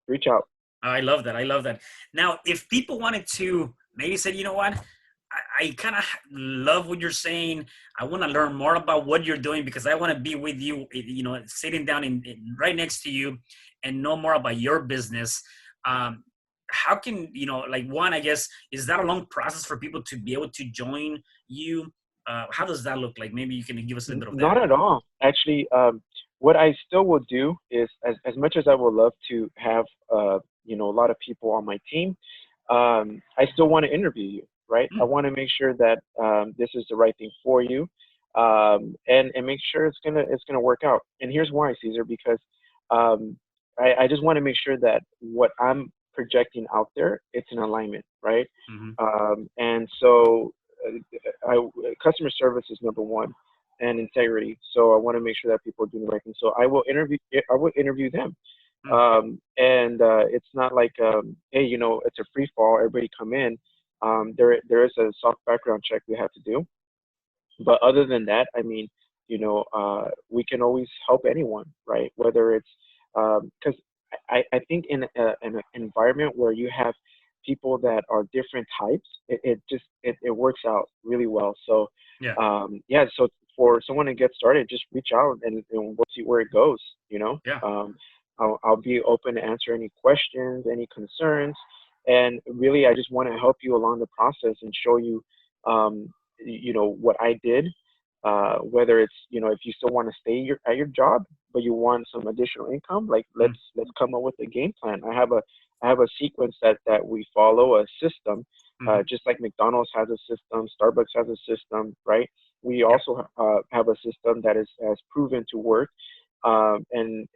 S2: reach out.
S1: I love that. I love that. Now, if people wanted to maybe say, you know what, I kind of love what you're saying. I want to learn more about what you're doing, because I want to be with you, sitting down right next to you, and know more about your business. Um, how can, like, one, I guess, is that a long process for people to be able to join you? How does that look like? Maybe you can give us a little bit of that.
S2: Not at all. Actually, what I still will do is, as much as I would love to have, a lot of people on my team, I still want to interview you, right? I
S1: Mm,
S2: want to make sure that this is the right thing for you, and make sure it's gonna work out. And here's why, Caesar, because um, I just want to make sure that what I'm projecting out there, it's in alignment, right?
S1: mm-hmm.
S2: And so, customer service is number one, and integrity. So I want to make sure that people are doing the right thing. So I will interview them.
S1: Mm,
S2: And it's not like, hey, it's a free fall, everybody come in. There is a soft background check we have to do, but other than that, I mean, we can always help anyone, right? Whether it's because I think in an environment where you have people that are different types, it works out really well. So
S1: Yeah.
S2: yeah, so for someone to get started, just reach out and we'll see where it goes. You know,
S1: Yeah.
S2: I'll be open to answer any questions, any concerns, and really, I just want to help you along the process and show you, what I did. Whether it's, if you still want to stay at your job, but you want some additional income, like
S1: Mm,
S2: let's come up with a game plan. I have a sequence that we follow, a system,
S1: mm-hmm.
S2: just like McDonald's has a system, Starbucks has a system, right? We
S1: Yep.
S2: also have a system that has proven to work, and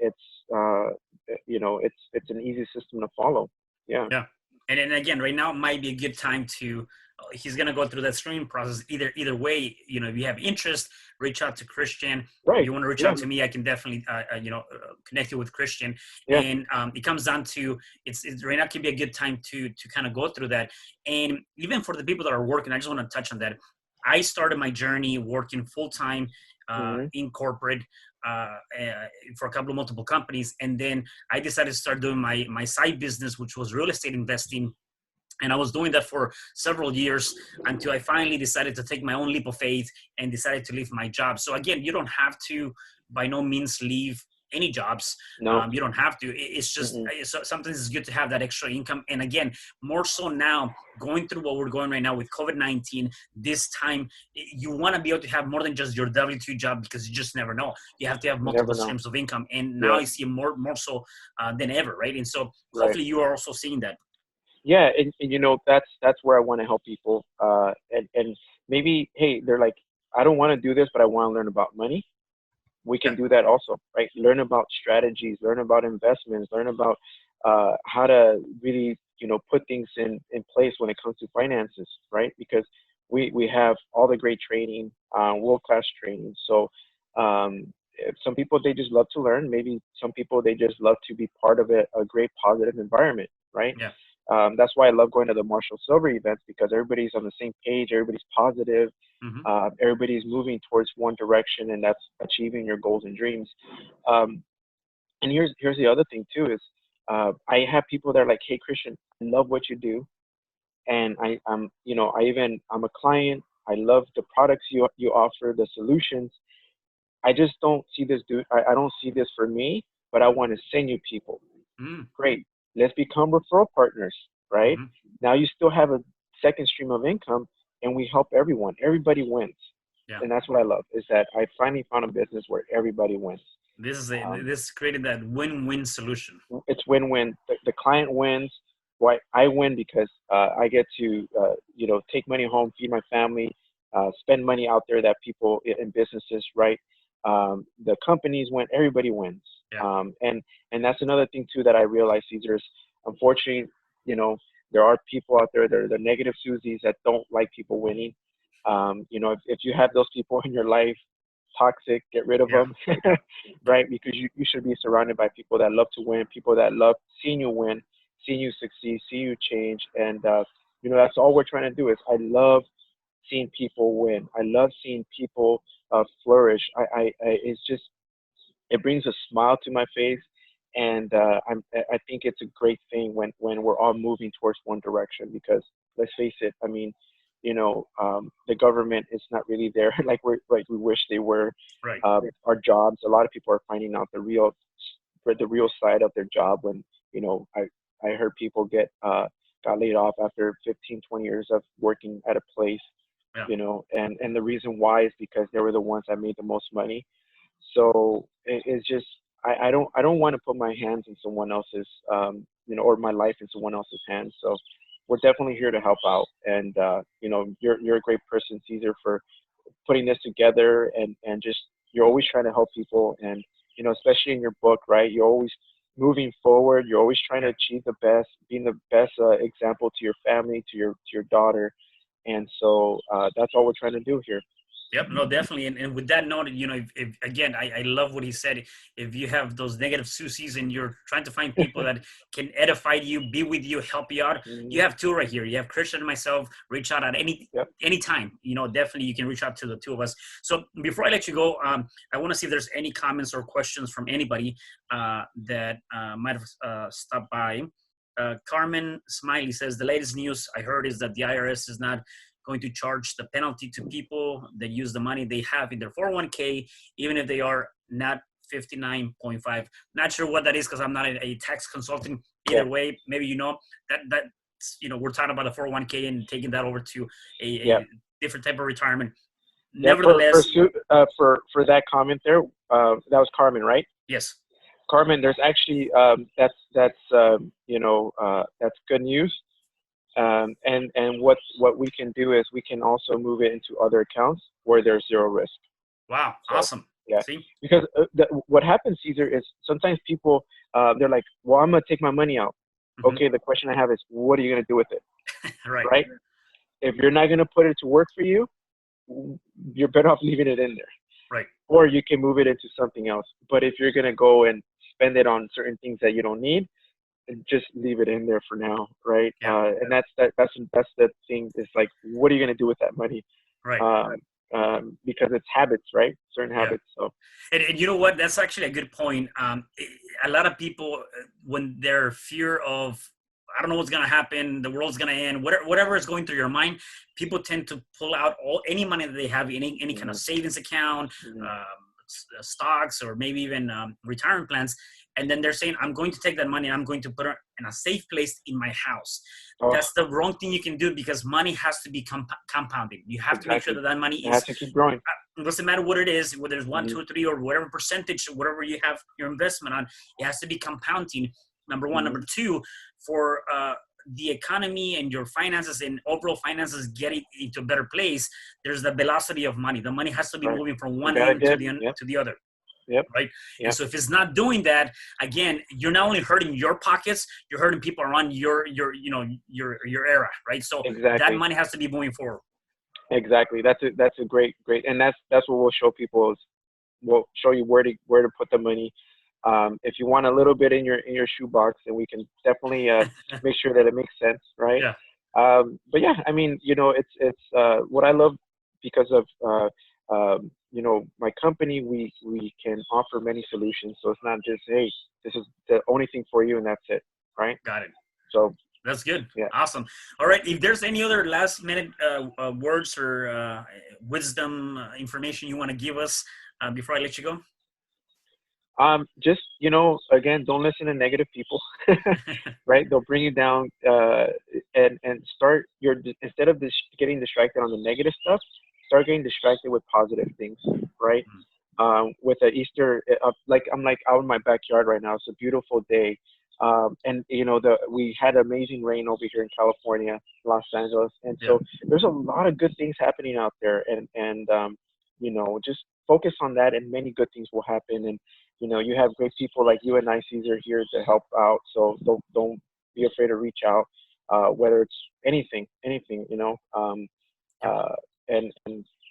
S2: uh, it's an easy system to follow. Yeah.
S1: Yeah. And then again, right now might be a good time to. He's gonna go through that screening process. Either way, if you have interest, reach out to Christian. If
S2: Right.
S1: you want to reach
S2: Yeah.
S1: out to me, I can definitely connect you with Christian.
S2: Yeah.
S1: And it comes down to it's right now can be a good time to kind of go through that. And even for the people that are working, I just want to touch on that. I started my journey working full time
S2: Hmm.
S1: in corporate for a couple of multiple companies, and then I decided to start doing my side business, which was real estate investing. And I was doing that for several years until I finally decided to take my own leap of faith and decided to leave my job. So again, you don't have to, by no means, leave any jobs.
S2: No.
S1: You don't have to. It's just
S2: Mm-mm.
S1: sometimes it's good to have that extra income. And again, more so now, going through what we're going right now with COVID-19, this time you want to be able to have more than just your W-2 job, because you just never know. You have to have
S2: You
S1: multiple
S2: never know.
S1: streams of income, and now
S2: Yeah.
S1: I see more so than ever, right? And so
S2: Right.
S1: hopefully you are also seeing that.
S2: Yeah, and that's where I want to help people. And maybe, hey, they're like, I don't want to do this, but I want to learn about money. We
S1: Yeah.
S2: can do that also, right? Learn about strategies, learn about investments, learn about how to really, put things in place when it comes to finances, right? Because we have all the great training, world class training. So some people, they just love to learn. Maybe some people, they just love to be part of a great positive environment, right?
S1: Yeah.
S2: That's why I love going to the Marshall Silver events, because everybody's on the same page, everybody's positive,
S1: Hmm.
S2: everybody's moving towards one direction, and that's achieving your goals and dreams. Um, and here's the other thing too is, I have people that are like, hey Christian, I love what you do, and I'm a client. I love the products you offer, the solutions. I just don't see this I don't see this for me, but I want to send you people.
S1: Mm-hmm.
S2: Great. Let's become referral partners, right?
S1: Mm-hmm.
S2: Now you still have a second stream of income, and we help everyone. Everybody wins.
S1: Yeah.
S2: And that's what I love, is that I finally found a business where everybody wins. Um,
S1: This created that win-win solution.
S2: it's win-win. The client wins. Why I win because I get to take money home, feed my family, spend money out there that people in businesses, right? The companies win. Everybody wins.
S1: Yeah.
S2: And that's another thing too that I realize, Caesar, is unfortunately, you know, there are people out there that are the negative Susies that don't like people winning. If you have those people in your life, toxic, get rid of
S1: Yeah.
S2: them,
S1: Yeah.
S2: right? Because you should be surrounded by people that love to win, people that love seeing you win, seeing you succeed, see you change, and that's all we're trying to do. Is I love seeing people win. I love seeing people flourish. It's just, it brings a smile to my face, and I think it's a great thing when we're all moving towards one direction. Because let's face it, I mean, the government is not really there like we wish they were.
S1: Right.
S2: Our jobs, a lot of people are finding out the real side of their job when I heard people got laid off after 15, 20 years of working at a place,
S1: Yeah.
S2: and the reason why is because they were the ones that made the most money. So it's just, I don't want to put my hands in someone else's, or my life in someone else's hands. So we're definitely here to help out. And you're a great person, Caesar, for putting this together, and just, you're always trying to help people. And especially in your book, right? You're always moving forward. You're always trying to
S1: Yeah.
S2: achieve the best, being the best example to your family, to your daughter. And so that's all we're trying to do here.
S1: Yep, no, definitely. And with that note, if again, I love what he said. If you have those negative Susies and you're trying to find people that can edify you, be with you, help you out, you
S2: Mhm.
S1: have two right here. You have Christian and myself. Reach out at
S2: Yep.
S1: any time. Definitely you can reach out to the two of us. So before I let you go, I want to see if there's any comments or questions from anybody that might have stopped by. Carmen Smiley says, the latest news I heard is that the IRS is not going to charge the penalty to people that use the money they have in their 401k, even if they are not 59.5. Not sure what that is because I'm not a tax consultant. Either way, maybe that we're talking about the 401k and taking that over to a different type of retirement.
S2: Yeah,
S1: Nevertheless,
S2: for that comment there, that was Carmen, right?
S1: Yes.
S2: Carmen, there's actually that's good news. And what we can do is we can also move it into other accounts where there's zero risk.
S1: Wow, so, awesome.
S2: Yeah, see? Because what happens, Cesar, is sometimes people they're like, well, I'm gonna take my money out. Mm-hmm. Okay, the question I have is, what are you gonna do with it? Right. If you're not gonna put it to work for you, you're better off leaving it in there.
S1: Right.
S2: Or you can move it into something else. But if you're gonna go and spend it on certain things that you don't need, just leave it in there for now, right?
S1: Yeah.
S2: And that's the thing. Is like, what are you gonna do with that money?
S1: Right.
S2: Because it's habits, right? Certain habits. So.
S1: And you know what? That's actually a good point. A lot of people, when their fear of, I don't know what's going to happen, the world's going to end, whatever is going through your mind, people tend to pull out any money that they have in any kind of savings account, stocks, or maybe even retirement plans. And then they're saying, I'm going to take that money and I'm going to put it in a safe place in my house. Oh. That's the wrong thing you can do because money has to be compounding. You have to make sure that money
S2: has to keep growing.
S1: It doesn't matter what it is, whether it's 1, 2, 3, or whatever percentage, whatever you have your investment on, it has to be compounding. Number one. Number two, for the economy and your finances and overall finances getting into a better place, there's the velocity of money. The money has to be moving from one end to the other.
S2: Yep.
S1: Right. Yep. And so if it's not doing that, again, you're not only hurting your pockets, you're hurting people around your era. Right. So that money has to be moving forward.
S2: Exactly. That's a great, and that's what we'll show people. We'll show you where to put the money. If you want a little bit in your shoebox, then we can definitely make sure that it makes sense. Right.
S1: Yeah.
S2: But yeah, I mean, it's what I love because of my company, we can offer many solutions. So it's not just, hey, this is the only thing for you and that's it, right?
S1: Got it.
S2: So
S1: that's good.
S2: Yeah.
S1: Awesome. All right. If there's any other last minute words or wisdom information you want to give us before I let you go.
S2: Just, again, don't listen to negative people, right? They'll bring you down and start instead of getting distracted on the negative stuff, start getting distracted with positive things, right? With the Easter, I'm out in my backyard right now. It's a beautiful day. And we had amazing rain over here in California, Los Angeles. And so there's a lot of good things happening out there and just focus on that and many good things will happen. And, you have great people like you and I, Cesar, here to help out. So don't be afraid to reach out, whether it's anything, and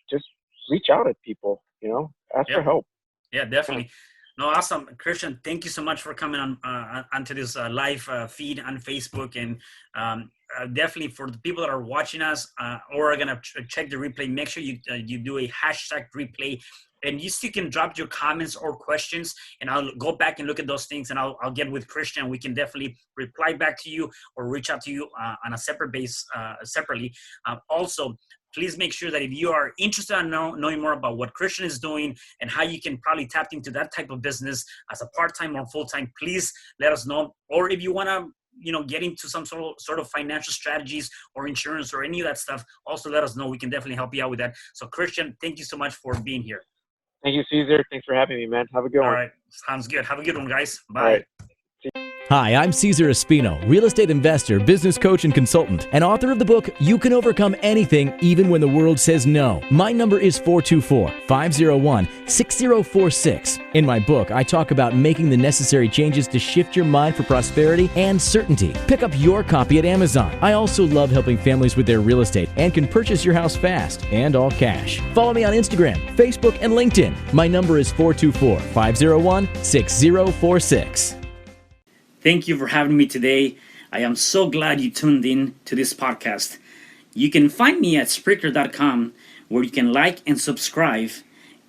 S2: just reach out at people, ask for help.
S1: Yeah, definitely. No, awesome. Christian, thank you so much for coming on onto this live feed on Facebook. And definitely for the people that are watching us or are going to check the replay, make sure you do a hashtag replay. And you still can drop your comments or questions, and I'll go back and look at those things, and I'll get with Christian. We can definitely reply back to you or reach out to you on a separate base separately. Also, please make sure that if you are interested in knowing more about what Christian is doing and how you can probably tap into that type of business as a part-time or full-time, please let us know. Or if you want to get into some sort of financial strategies or insurance or any of that stuff, also let us know. We can definitely help you out with that. So Christian, thank you so much for being here.
S2: Thank you, Cesar. Thanks for having me, man. Have a good one.
S1: All right. Sounds good. Have a good one, guys. Bye.
S3: Hi, I'm Cesar Espino, real estate investor, business coach, and consultant, and author of the book, You Can Overcome Anything, Even When the World Says No. My number is 424-501-6046. In my book, I talk about making the necessary changes to shift your mind for prosperity and certainty. Pick up your copy at Amazon. I also love helping families with their real estate and can purchase your house fast and all cash. Follow me on Instagram, Facebook, and LinkedIn. My number is 424-501-6046.
S1: Thank you for having me today. I am so glad you tuned in to this podcast. You can find me at Spreaker.com, where you can like and subscribe.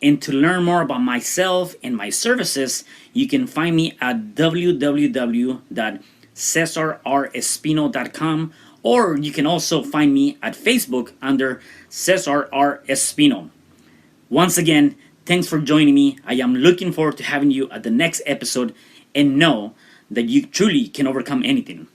S1: And to learn more about myself and my services, you can find me at www.cesarr CesarRespino.com, or you can also find me at Facebook under Cesar R Espino. Once again, thanks for joining me. I am looking forward to having you at the next episode, and know that you truly can overcome anything.